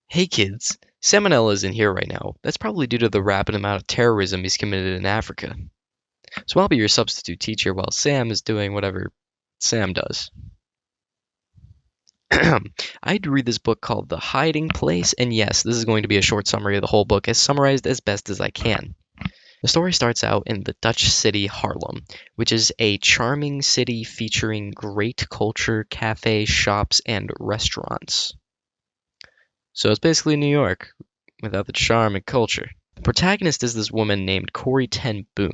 Hey kids, Salmonella isn't here right now. That's probably due to the rapid amount of terrorism he's committed in Africa. So I'll be your substitute teacher while Sam is doing whatever Sam does. I had to read this book called The Hiding Place, and yes, this is going to be a short summary of the whole book, as summarized as best as I can. The story starts out in the Dutch city Haarlem, which is a charming city featuring great culture, cafes, shops, and restaurants. So it's basically New York without the charm and culture. The protagonist is this woman named Corrie ten Boom,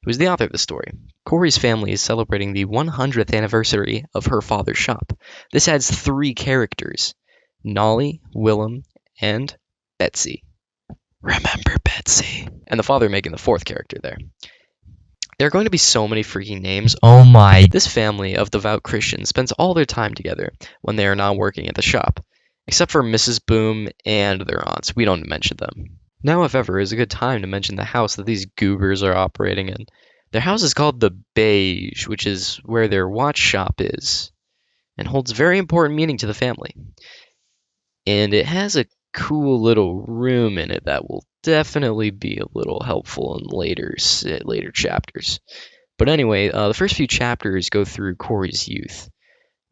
who is the author of the story. Corrie's family is celebrating the 100th anniversary of her father's shop. This adds 3 characters: Nolly, Willem, and Betsy. Remember Betsy. And the father making the 4th character there. There are going to be so many freaking names. Oh my. This family of devout Christians spends all their time together when they are not working at the shop. Except for Mrs. Boom and their aunts. We don't mention them. Now, if ever, is a good time to mention the house that these goobers are operating in. Their house is called the Beige, which is where their watch shop is, and holds very important meaning to the family. And it has a cool little room in it that will definitely be a little helpful in later chapters. But anyway, the first few chapters go through Corrie's youth.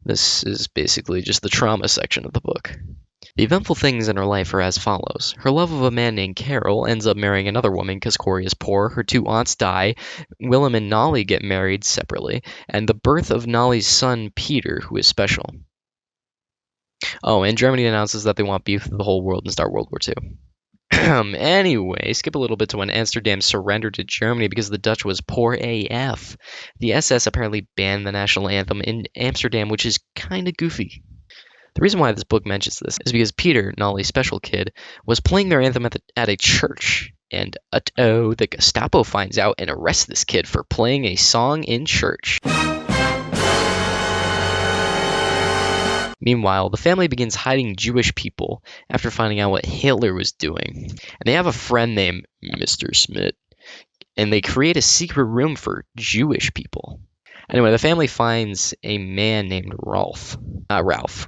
This is basically just the trauma section of the book. The eventful things in her life are as follows. Her love of a man named Carol ends up marrying another woman because Corrie is poor. Her 2 aunts die. Willem and Nolly get married separately. And the birth of Nolly's son, Peter, who is special. Oh, and Germany announces that they want beef with the whole world and start World War II. Anyway, skip a little bit to when Amsterdam surrendered to Germany because the Dutch was poor AF. The SS apparently banned the national anthem in Amsterdam, which is kinda goofy. The reason why this book mentions this is because Peter, Nolly's special kid, was playing their anthem at a church. And the Gestapo finds out and arrests this kid for playing a song in church. Meanwhile, the family begins hiding Jewish people after finding out what Hitler was doing. And they have a friend named Mr. Smith. And they create a secret room for Jewish people. Anyway, the family finds a man named Rolf. Rolf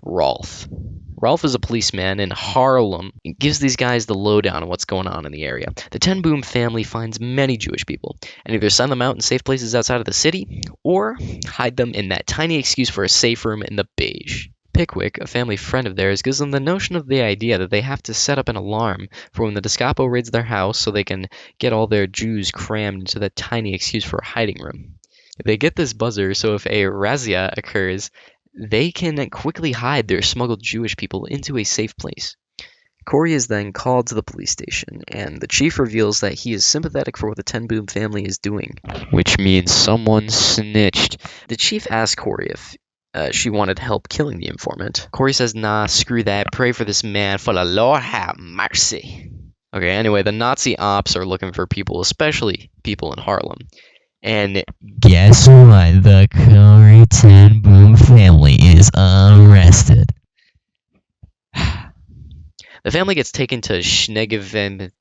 is a policeman in Haarlem and gives these guys the lowdown on what's going on in the area. The Ten Boom family finds many Jewish people and either send them out in safe places outside of the city or hide them in that tiny excuse for a safe room in the Beige. Pickwick, a family friend of theirs, gives them the notion of the idea that they have to set up an alarm for when the Gestapo raids their house so they can get all their Jews crammed into that tiny excuse for a hiding room. They get this buzzer so if a razzia occurs, they can quickly hide their smuggled Jewish people into a safe place. Corrie is then called to the police station, and the chief reveals that he is sympathetic for what the Ten Boom family is doing, which means someone snitched. The chief asks Corrie if she wanted help killing the informant. Corrie says, nah, screw that, pray for this man, for the Lord have mercy. Okay, anyway, the Nazi ops are looking for people, especially people in Haarlem. And guess what? The Corrie ten Boom family is arrested. The family gets taken to Schnegeven.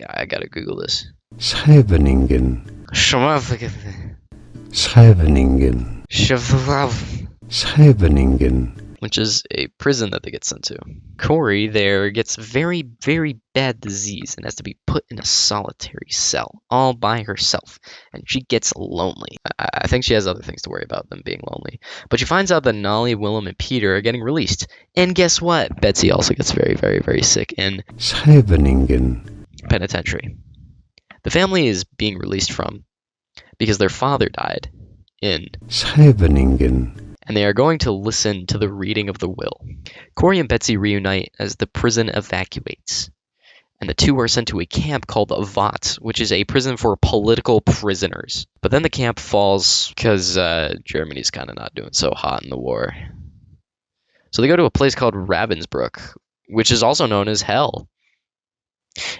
I gotta Google this. Scheveningen. Scheveningen. Which is a prison that they get sent to. Corrie there gets very, very bad disease and has to be put in a solitary cell all by herself. And she gets lonely. I think she has other things to worry about than being lonely. But she finds out that Nolly, Willem, and Peter are getting released. And guess what? Betsy also gets very, very, very sick in Scheveningen penitentiary. The family is being released from because their father died in Scheveningen. And they are going to listen to the reading of the will. Corrie and Betsy reunite as the prison evacuates. And the two are sent to a camp called Vat, which is a prison for political prisoners. But then the camp falls because Germany's kind of not doing so hot in the war. So they go to a place called Ravensbrück, which is also known as Hell.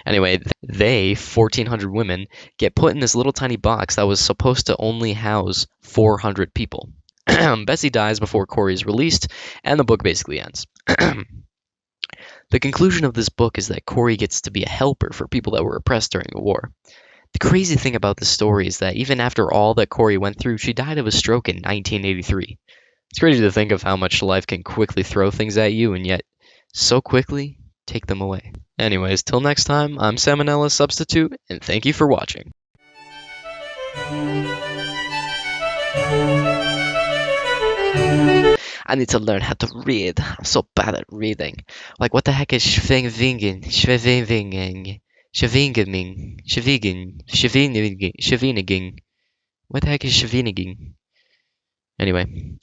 Anyway, they, 1,400 women, get put in this little tiny box that was supposed to only house 400 people. Betsy dies before Corrie is released, and the book basically ends. The conclusion of this book is that Corey gets to be a helper for people that were oppressed during the war. The crazy thing about this story is that even after all that Corey went through, she died of a stroke in 1983. It's crazy to think of how much life can quickly throw things at you and yet so quickly take them away. Anyways, till next time, I'm Salmonella Substitute, and thank you for watching. I need to learn how to read. I'm so bad at reading. Like, what the heck is Schwingingen? Schwingingen? Schwingingen? Schwingingen? What the heck is Schwingingen? Anyway,